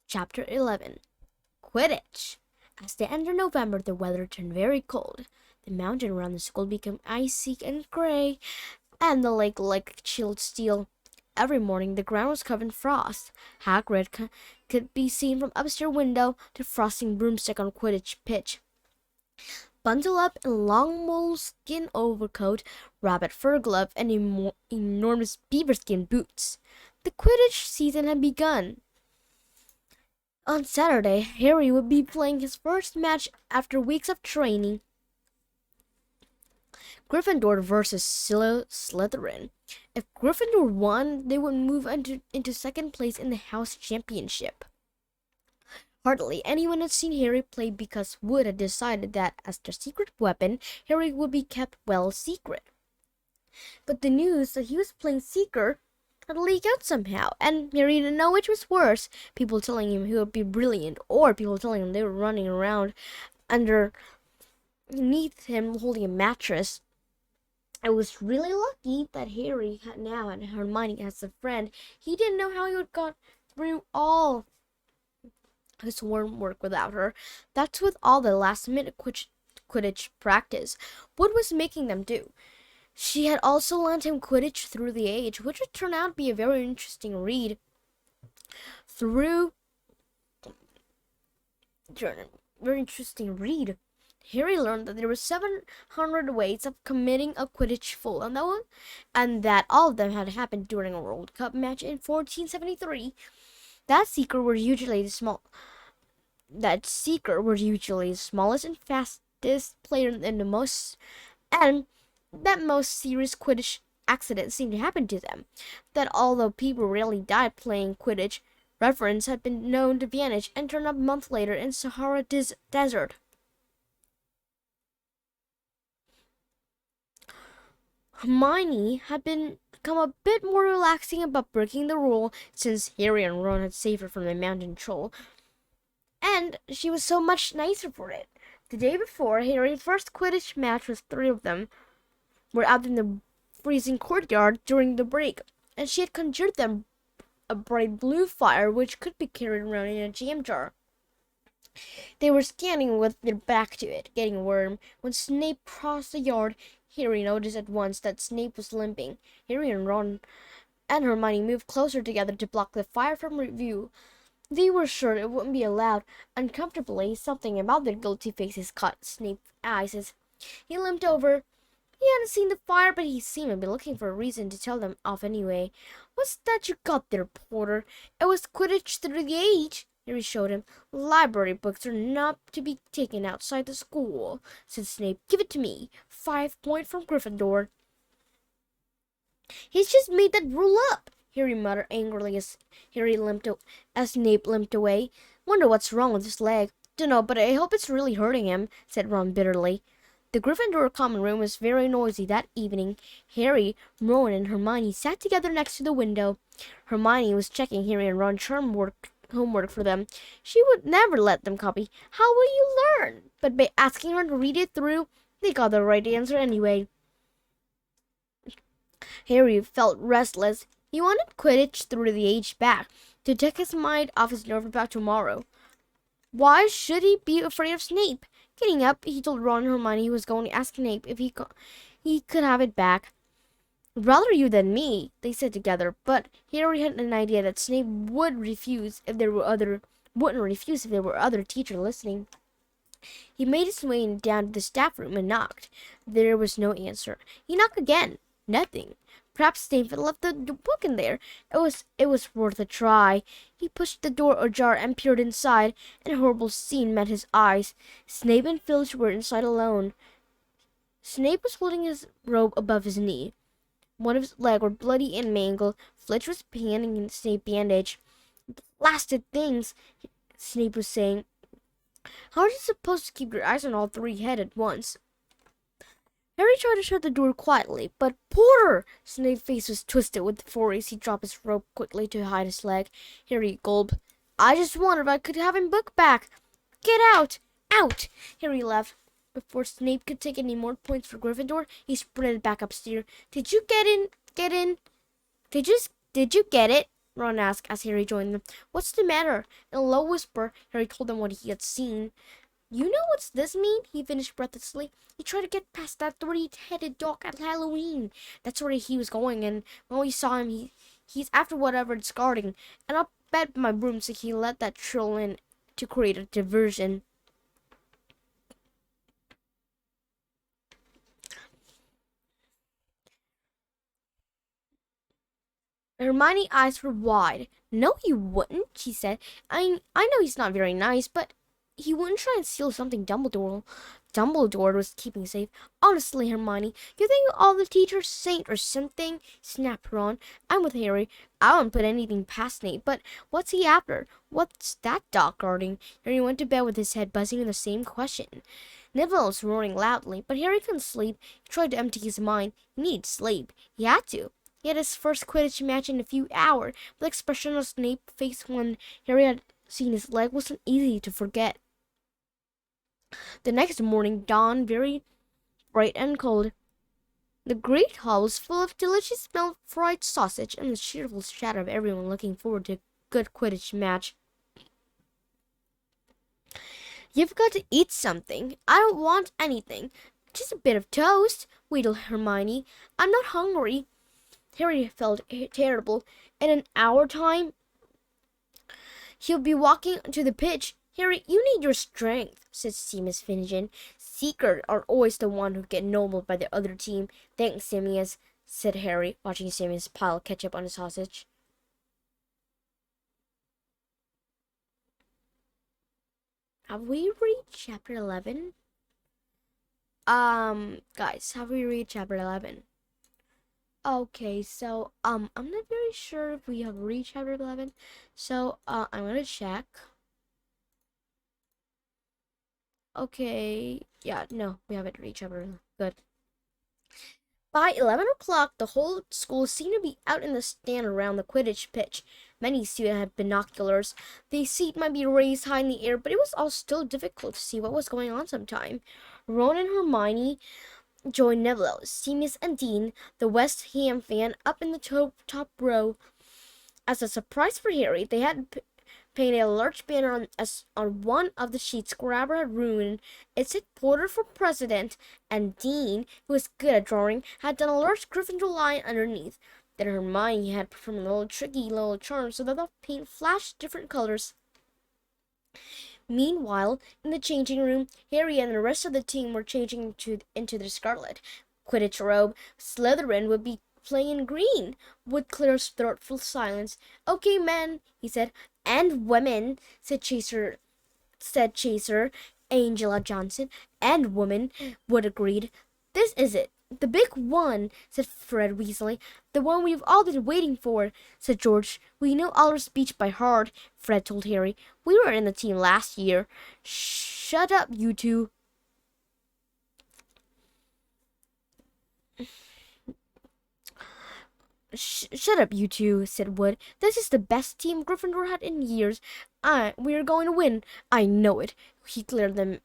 Chapter 11. Quidditch. As they entered November, the weather turned very cold. The mountain around the school became icy and gray, and the lake like chilled steel. Every morning, the ground was covered in frost. Hagrid could be seen from upstairs window, the frosting broomstick on Quidditch pitch. Bundled up in a long moleskin overcoat, rabbit fur glove, and enormous beaverskin boots. The Quidditch season had begun. On Saturday, Harry would be playing his first match after weeks of training. Gryffindor versus Slytherin. If Gryffindor won, they would move into second place in the house championship. Hardly anyone had seen Harry play because Wood had decided that as their secret weapon, Harry would be kept well secret. But the news that he was playing Seeker had leaked out somehow, and Harry didn't know which was worse, people telling him he would be brilliant, or people telling him they were running around underneath him holding a mattress. It was really lucky that Harry now had Hermione as a friend. He didn't know how he would got through all his homework without her. That's with all the last-minute Quidditch practice. What was making them do? She had also lent him Quidditch Through the Age, which would turn out to be a very interesting read. Harry learned that there were 700 ways of committing a Quidditch full, and that all of them had happened during a World Cup match in 1473. That Seeker were usually the smallest and fastest player in the most, and that most serious Quidditch accidents seemed to happen to them. That although people rarely died playing Quidditch, reference had been known to vanish and turn up a month later in Sahara Desert. Hermione had become a bit more relaxing about breaking the rule since Harry and Ron had saved her from the mountain troll, and she was so much nicer for it. The day before, Harry's first Quidditch match with three of them were out in the freezing courtyard during the break, and she had conjured them a bright blue fire which could be carried around in a jam jar. They were standing with their back to it, getting warm, when Snape crossed the yard. Harry noticed at once that Snape was limping. Harry and Ron and Hermione moved closer together to block the fire from view. They were sure it wouldn't be allowed. Uncomfortably, something about their guilty faces caught Snape's eyes as he limped over. He hadn't seen the fire, but he seemed to be looking for a reason to tell them off anyway. "What's that you got there, Porter?" "It was Quidditch Through the Age," Harry showed him. "Library books are not to be taken outside the school," said Snape. "Give it to me. 5 points from Gryffindor." "He's just made that rule up," Harry muttered angrily as Snape limped away. "Wonder what's wrong with his leg." "Dunno, but I hope it's really hurting him," said Ron bitterly. The Gryffindor common room was very noisy that evening. Harry, Ron, and Hermione sat together next to the window. Hermione was checking Harry and Ron's homework for them. She would never let them copy. How will you learn? But by asking her to read it through, they got the right answer anyway. Harry felt restless. He wanted Quidditch Through the Age back, to take his mind off his nerve about tomorrow. Why should he be afraid of Snape? Getting up, he told Ron and Hermione he was going to ask Snape if he could have it back. "Rather you than me," they said together, but Harry had an idea that Snape wouldn't refuse if there were other teachers listening. He made his way down to the staff room and knocked. There was no answer. He knocked again. Nothing. Perhaps Snape had left the book in there. It was worth a try. He pushed the door ajar and peered inside. An horrible scene met his eyes. Snape and Filch were inside alone. Snape was holding his robe above his knee. One of his legs were bloody and mangled. Filch was handing Snape bandage. "Blasted things," Snape was saying. "How are you supposed to keep your eyes on all three heads at once?" Harry tried to shut the door quietly, but Porter! Snape's face was twisted with fury as he dropped his robe quickly to hide his leg. Harry gulped. "I just wondered if I could have him book back." "Get out! Out!" Harry laughed. Before Snape could take any more points for Gryffindor, he sprinted back upstairs. "Did you get in? Did you get it?" Ron asked as Harry joined them. What's the matter? In a low whisper, Harry told them what he had seen. You know what's this mean? He finished breathlessly. He tried to get past that three-headed dog at Halloween. That's where he was going, and when we saw him, he's after whatever it's guarding. And I'll bet my broomstick he let that troll in to create a diversion. Hermione's eyes were wide. No, he wouldn't, she said. I know he's not very nice, but he wouldn't try and steal something Dumbledore was keeping safe. Honestly, Hermione, you think all the teachers saint or something? Snapped Ron. I'm with Harry. I wouldn't put anything past Snape, but what's he after? What's that dog guarding? Harry went to bed with his head buzzing in the same question. Neville was roaring loudly, but Harry couldn't sleep. He tried to empty his mind. He needed sleep. He had to. He had his first Quidditch match in a few hours. The expression on Snape's face when Harry had seen his leg wasn't easy to forget. The next morning dawned very bright and cold. The great hall was full of delicious smell of fried sausage and the cheerful chatter of everyone looking forward to a good Quidditch match. You've got to eat something. I don't want anything. Just a bit of toast, wheedled Hermione. I'm not hungry. Harry felt terrible. In an hour time, he'll be walking to the pitch. Harry, you need your strength, said Seamus Finnegan. Seekers are always the one who get nobbled by the other team. Thanks, Seamus, said Harry, watching Seamus pile ketchup on his sausage. Have we reached chapter 11? Guys, have we reached chapter 11? Okay, so, I'm not very sure if we have reached chapter 11. So, I'm gonna check. Okay, yeah, no, we haven't reached chapter 11. Good. By 11 o'clock, the whole school seemed to be out in the stand around the Quidditch pitch. Many students had binoculars. The seat might be raised high in the air, but it was all still difficult to see what was going on sometime. Ron and Hermione joined Neville, Seamus, and Dean, the West Ham fan, up in the top row. As a surprise for Harry, they had painted a large banner on one of the sheets Grabber had ruined. It said Porter for President, and Dean, who was good at drawing, had done a large Gryffindor lion underneath. Then Hermione had performed a little tricky little charm so that the paint flashed different colors. Meanwhile, in the changing room, Harry and the rest of the team were changing into their scarlet Quidditch robe. Slytherin would be playing green. Wood cleared thoughtful silence. Okay, men, he said. And women, said Chaser Angela Johnson. And women, Wood agreed. This is it. The big one, said Fred Weasley. The one we've all been waiting for, said George. We know our speech by heart, Fred told Harry. We were in the team last year. Shut up, you two. Shut up, you two, said Wood. This is the best team Gryffindor had in years. We are going to win. I know it. He cleared them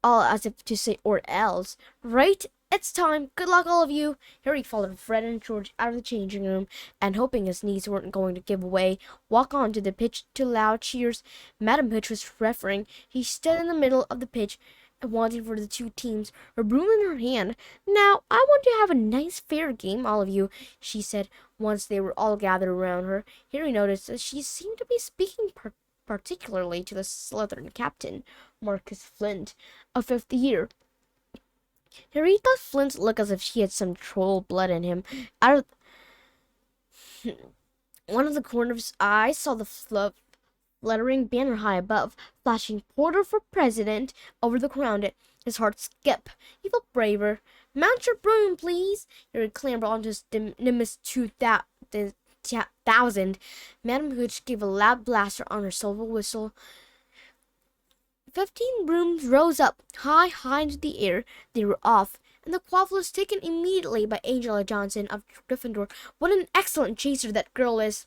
all as if to say, or else. Right? It's time. Good luck, all of you. Harry followed Fred and George out of the changing room, and hoping his knees weren't going to give way, walk on to the pitch to loud cheers. Madam Pitch was refereeing. He stood in the middle of the pitch, wanting for the two teams, her broom in her hand. Now, I want to have a nice fair game, all of you, she said, once they were all gathered around her. Harry noticed that she seemed to be speaking particularly to the Slytherin captain, Marcus Flint, a fifth year. Harry thought Flint looked as if he had some troll blood in him. Out of one of the corners of his eye saw the fluttering banner high above, flashing Porter for President over the crown. His heart skipped. He felt braver. Mount your broom, please. Harry clambered onto his Nimbus 2000. Madam Hooch gave a loud blaster on her silver whistle. 15 brooms rose up, high into the air. They were off, and the quaffle was taken immediately by Angela Johnson of Gryffindor. What an excellent chaser that girl is!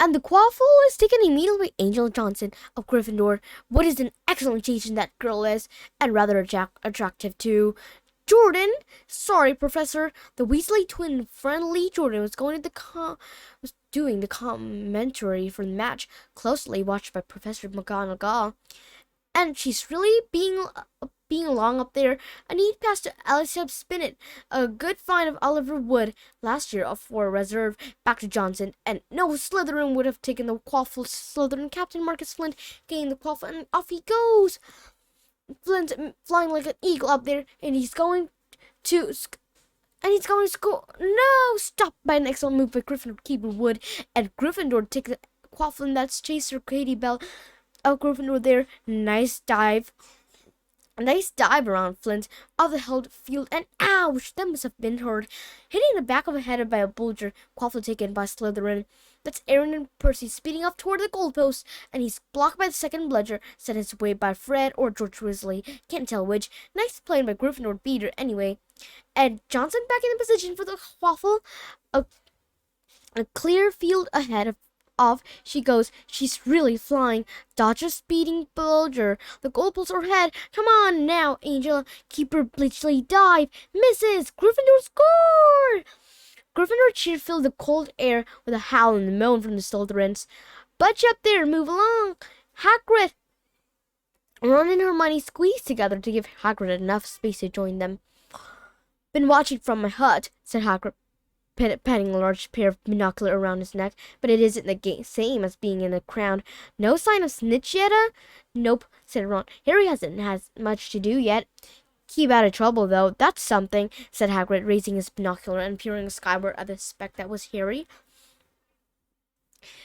And the quaffle was taken immediately by Angela Johnson of Gryffindor. What is an excellent chaser that girl is, and rather attractive too. Jordan! Sorry, Professor. The Weasley twin friend Lee Jordan was was doing the commentary for the match, closely watched by Professor McGonagall. And she's really being along up there. A neat pass to Alice Spinnet. A good find of Oliver Wood last year for reserve. Back to Johnson. And no Slytherin would have taken the quaffle. Slytherin captain Marcus Flint gained the quaffle, and off he goes. Flint flying like an eagle up there, and he's going to score. No! Stopped by an excellent move by Gryffindor keeper Wood. And Gryffindor take the quaffle, and that's Chaser Katie Bell of Gryffindor there. Nice dive. A nice dive around Flint of the held field, and ouch! That must have been hurt. Hitting the back of the head by a Bulger, quaffle taken by Slytherin. That's Aaron and Percy speeding up toward the goalpost, and he's blocked by the second bludger, sent his way by Fred or George Weasley. Can't tell which. Nice play by Gryffindor beater anyway. And Johnson back in the position for the quaffle. A clear field ahead of off she goes. She's really flying. Dodger speeding Bulger. The goalposts overhead. Come on now, Angela. Keeper Bleachley dive. Misses. Gryffindor score! Gryffindor cheer filled the cold air with a howl and a moan from the Slytherins. Budge up there. Move along. Hagrid. Ron and Hermione squeezed together to give Hagrid enough space to join them. Been watching from my hut, said Hagrid, patting a large pair of binoculars around his neck, but it isn't the same as being in a crowd. No sign of Snitch yet, Nope, said Ron. Harry hasn't had much to do yet. Keep out of trouble, though. That's something, said Hagrid, raising his binocular and peering skyward at the speck that was Harry.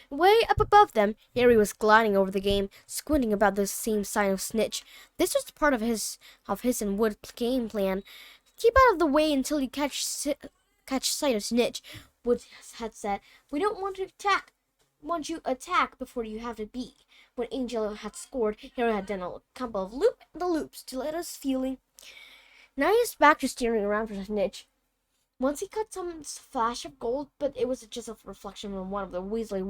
Way up above them, Harry was gliding over the game, squinting about the same sign of Snitch. This was part of his and Wood's game plan. Keep out of the way until you catch sight of Snitch, Wood had said. We don't want you attack before you have to beat. When Angela had scored, Harry had done a couple of loops to let us feeling. Now he was back to staring around for Snitch. Once he caught some flash of gold, but it was just a reflection from one of the Weasley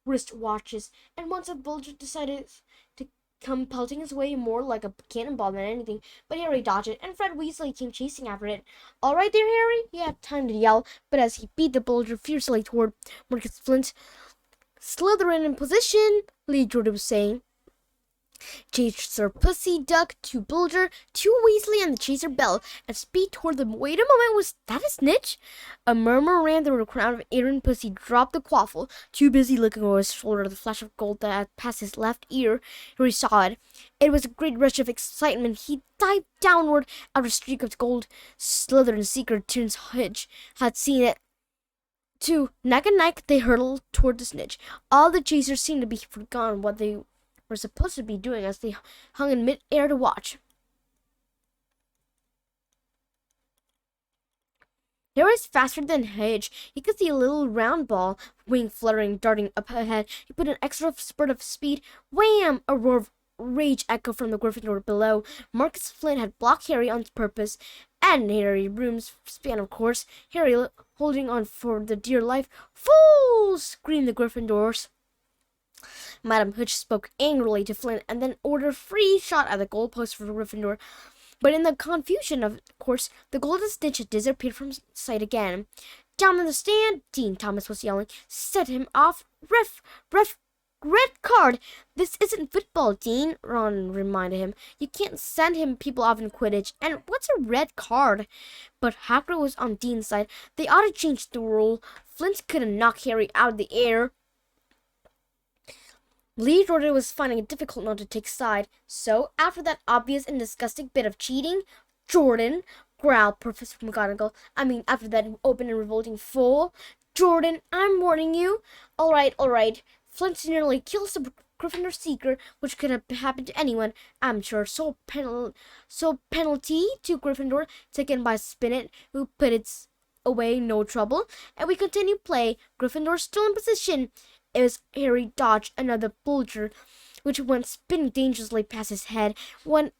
wrist watches, and once a Bulger decided to come pelting his way more like a cannonball than anything, but Harry dodged it, and Fred Weasley came chasing after it. All right there, Harry? He had time to yell, but as he beat the Bulger fiercely toward Marcus Flint. Slytherin in position, Lee Jordan was saying. Chaser Pussy Duck to Bulger, to Weasley and the Chaser Bell, and speed toward them. Wait a moment, was that a Snitch? A murmur ran through the crowd of Aaron. Pussy dropped the quaffle, too busy looking over his shoulder at the flash of gold that had passed his left ear. Harry saw it. It was a great rush of excitement. He dived downward after a streak of gold. Slytherin seeker Terence Hitch had seen it. Too, neck and neck, they hurtled toward the Snitch. All the chasers seemed to be forgotten what they were supposed to be doing as they hung in mid-air to watch. Harry was faster than Hedge. He could see a little round ball, wing fluttering, darting up ahead. He put an extra spurt of speed. Wham! A roar of rage echoed from the Gryffindor below. Marcus Flint had blocked Harry on purpose, and Harry Broom's span, of course. Harry holding on for the dear life. Fools! Screamed the Gryffindors. Madam Hooch spoke angrily to Flint and then ordered a free shot at the goalpost for Gryffindor. But in the confusion, of course, the golden Snitch had disappeared from sight again. Down in the stand, Dean Thomas was yelling. Set him off. Ref, red card. This isn't football, Dean, Ron reminded him. You can't send him people off in Quidditch. And what's a red card? But Hagrid was on Dean's side. They ought to change the rule. Flint couldn't knock Harry out of the air. Lee Jordan was finding it difficult not to take side, so after that obvious and disgusting bit of cheating, Jordan, growled Professor McGonagall. After that open and revolting fool, Jordan, I'm warning you. All right. Flint nearly kills the Gryffindor seeker, which could have happened to anyone, I'm sure. So penalty to Gryffindor, taken by Spinnet, who put it away, no trouble. And we continue play. Gryffindor still in position. It was Harry dodged another Bulger, which went spinning dangerously past his head. When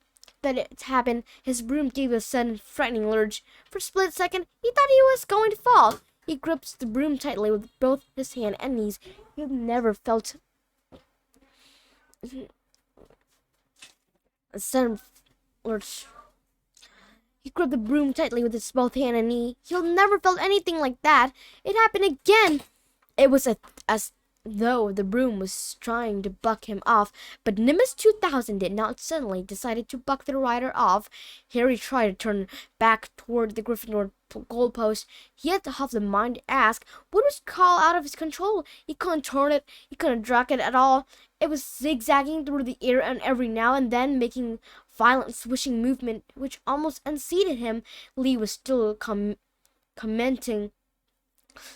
that it happened, his broom gave a sudden frightening lurch. For a split second, he thought he was going to fall. He gripped the broom tightly with both his hand and knees. He had never felt a sudden lurch He gripped the broom tightly with his both hand and knee. He'll never felt anything like that. It happened again. It was as though the broom was trying to buck him off, but Nimbus 2000 did not suddenly decided to buck the rider off. Harry tried to turn back toward the Gryffindor goalpost. He had to have the mind to ask what was call out of his control. He couldn't turn it. He couldn't drag it at all. It was zigzagging through the air and every now and then making violent swishing movement which almost unseated him. Lee was still commenting.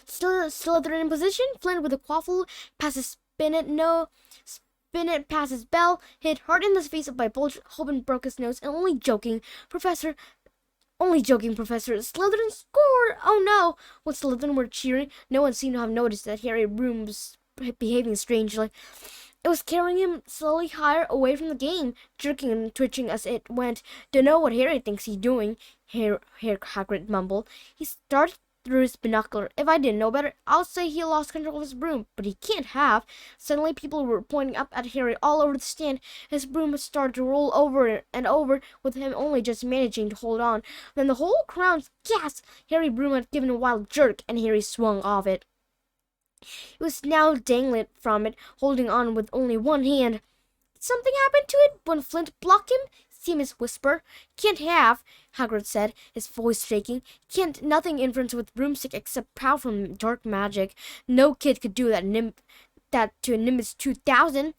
Still in position. Flint with a quaffle passes spin it past his bell, hit hard in the face by Bulge. Hoban broke his nose and only joking, Professor. Slytherin scored! Oh no! When Slytherin were cheering, no one seemed to have noticed that Harry Broom was behaving strangely. It was carrying him slowly higher away from the game, jerking and twitching as it went. Don't know what Harry thinks he's doing, Hagrid mumbled. He started through his binocular. If I didn't know better, I'll say he lost control of his broom, but he can't have. Suddenly people were pointing up at Harry all over the stand. His broom started to roll over and over, with him only just managing to hold on. Then the whole crowd gasped. Harry's broom had given a wild jerk, and Harry swung off it. He was now dangling from it, holding on with only one hand. Did something happen to it when Flint blocked him? Seamus whispered. Can't have, Hagrid said, his voice shaking. Can't nothing influence with broomstick except power from dark magic. No kid could do that to a Nimbus 2000.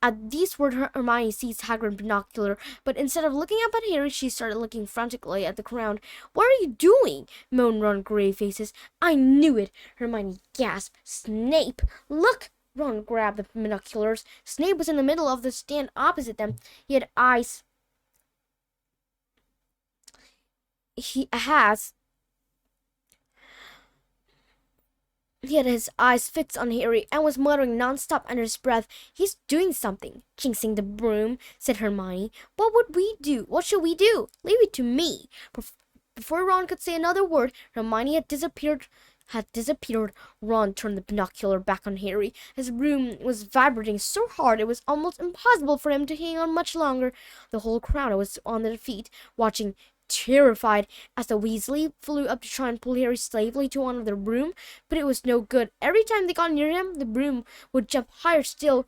At these words, Hermione seized Hagrid's binocular, but instead of looking up at Harry, she started looking frantically at the ground. What are you doing? Moaned Ron grave faces. I knew it, Hermione gasped. Snape! Look! Ron grabbed the binoculars. Snape was in the middle of the stand opposite them. He had eyes. He had his eyes fixed on Harry and was muttering non-stop under his breath. He's doing something. Jinxing the broom, said Hermione. What would we do? What should we do? Leave it to me. Before Ron could say another word, Hermione had disappeared. Ron turned the binocular back on Harry. His broom was vibrating so hard it was almost impossible for him to hang on much longer. The whole crowd was on their feet, watching, terrified, as the Weasley flew up to try and pull Harry safely to one of their broom, but it was no good. Every time they got near him, the broom would jump higher still.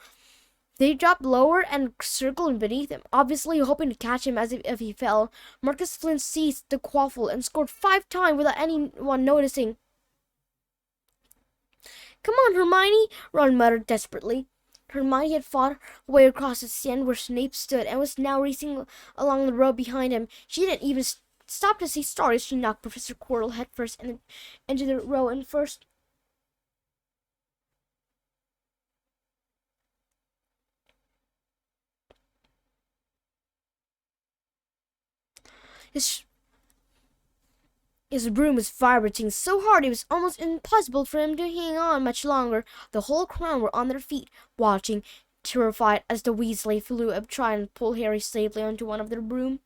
They dropped lower and circled beneath him, obviously hoping to catch him as if he fell. Marcus Flint seized the quaffle and scored 5 times without anyone noticing. Come on, Hermione, Ron muttered desperately. Hermione had fought her way across the sand where Snape stood and was now racing along the road behind him. She didn't even stop to see stars. She knocked Professor Quirrell headfirst into the row and first. His broom was vibrating so hard it was almost impossible for him to hang on much longer. The whole crowd were on their feet, watching, terrified, as the Weasley flew up trying to pull Harry safely onto one of their broom.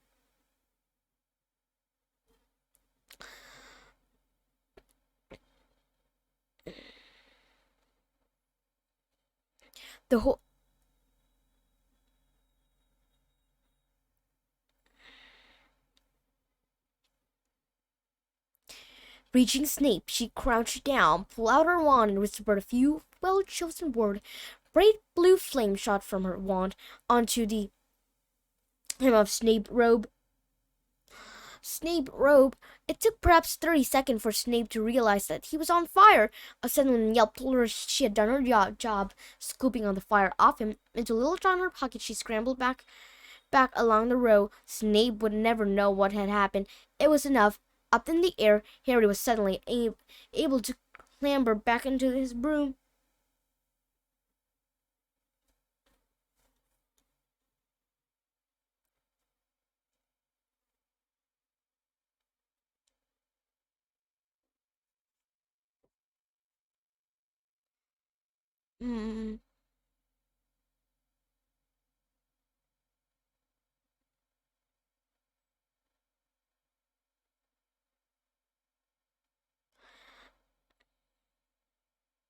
The whole Reaching Snape, she crouched down, pulled out her wand, and whispered a few well-chosen words. Bright blue flame shot from her wand onto the hem of Snape's robe. It took perhaps 30 seconds for Snape to realize that he was on fire. A sudden yelp told her she had done her job, scooping on the fire off him. Into a little jar in her pocket, she scrambled back along the row. Snape would never know what had happened. It was enough. Up in the air, Harry was suddenly able to clamber back into his broom. Mm.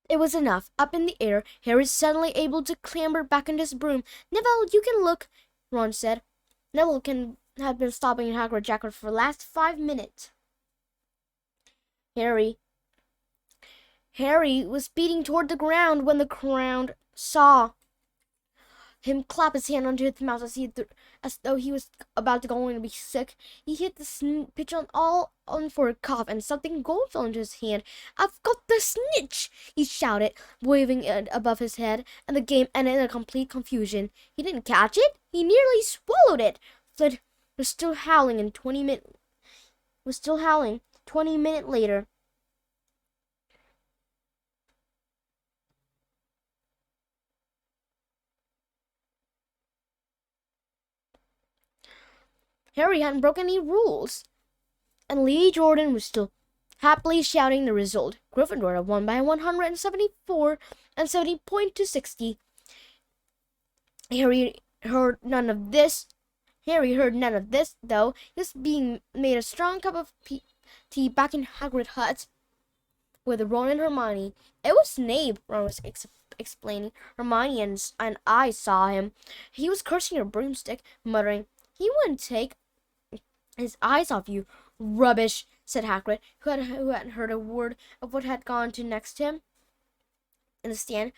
It was enough. Up in the air, Harry was suddenly able to clamber back into his broom. Neville, you can look, Ron said. Neville can had been stopping Hagrid Jacket for the last 5 minutes. Harry was speeding toward the ground when the crowd saw him clap his hand onto his mouth as though he was about to go in to be sick. He hit the pitch on for a cough, and something gold fell into his hand. "I've got the snitch!" he shouted, waving it above his head, and the game ended in a complete confusion. He didn't catch it. He nearly swallowed it. Flint was still howling 20 minutes later. Harry hadn't broken any rules, and Lee Jordan was still happily shouting the result. Gryffindor had won by 174 and 70.260. Harry heard none of this, though. He was being made a strong cup of tea back in Hagrid hut with Ron and Hermione. "It was Snape," Ron was explaining. "Hermione and I saw him. He was cursing your broomstick, muttering, 'He wouldn't take his eyes off you.'" "Rubbish," said Hagrid, who hadn't heard a word of what had gone to next him in the stand.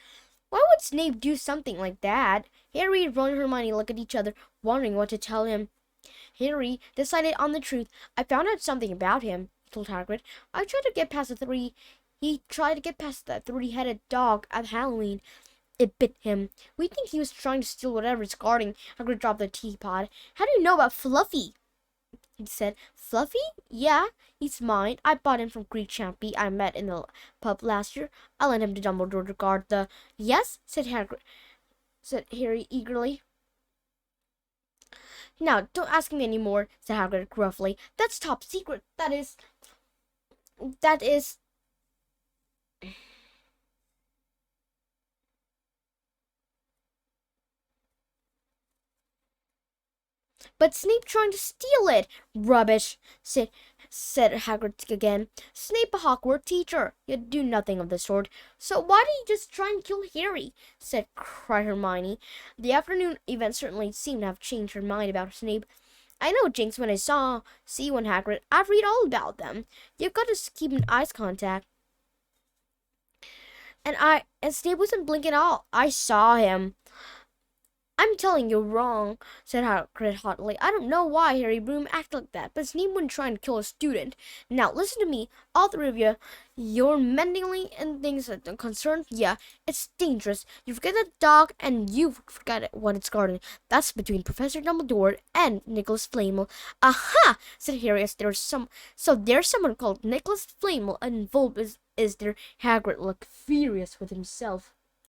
"Why would Snape do something like that?" Harry, Ron, and Hermione looked at each other, wondering what to tell him. Harry decided on the truth. "I found out something about him," he told Hagrid. He tried to get past that three-headed dog at Halloween. It bit him. We think he was trying to steal whatever's guarding." Hagrid dropped the teapot. "How do you know about Fluffy?" he said. "Fluffy? Yeah, he's mine. I bought him from Greek Champy I met in the pub last year. I lent him to Dumbledore to guard the—" "Yes," said Harry eagerly. "Now, don't ask me any more," said Hagrid gruffly. "That's top secret. That is... "But Snape trying to steal it." "Rubbish," said Hagrid again. "Snape a Hogwarts teacher. He'd do nothing of the sort." "So why did he just try and kill Harry?" cried Hermione. The afternoon event certainly seemed to have changed her mind about Snape. "I know Jinx when I see one, Hagrid. I've read all about them. You've got to keep an eye contact." And Snape wasn't blinking at all. "I saw him." "I'm telling you wrong," said Hagrid hotly. "I don't know why Harry Broom acted like that, but Snape wouldn't try and kill a student. Now, listen to me, all three of you. You're mentally and things that don't concern you. It's dangerous. You forget the dog, and you forget what it's guarding. That's between Professor Dumbledore and Nicholas Flamel." "Aha!" said Harry, as there's someone called Nicholas Flamel involved, is there?" Hagrid looked furious with himself.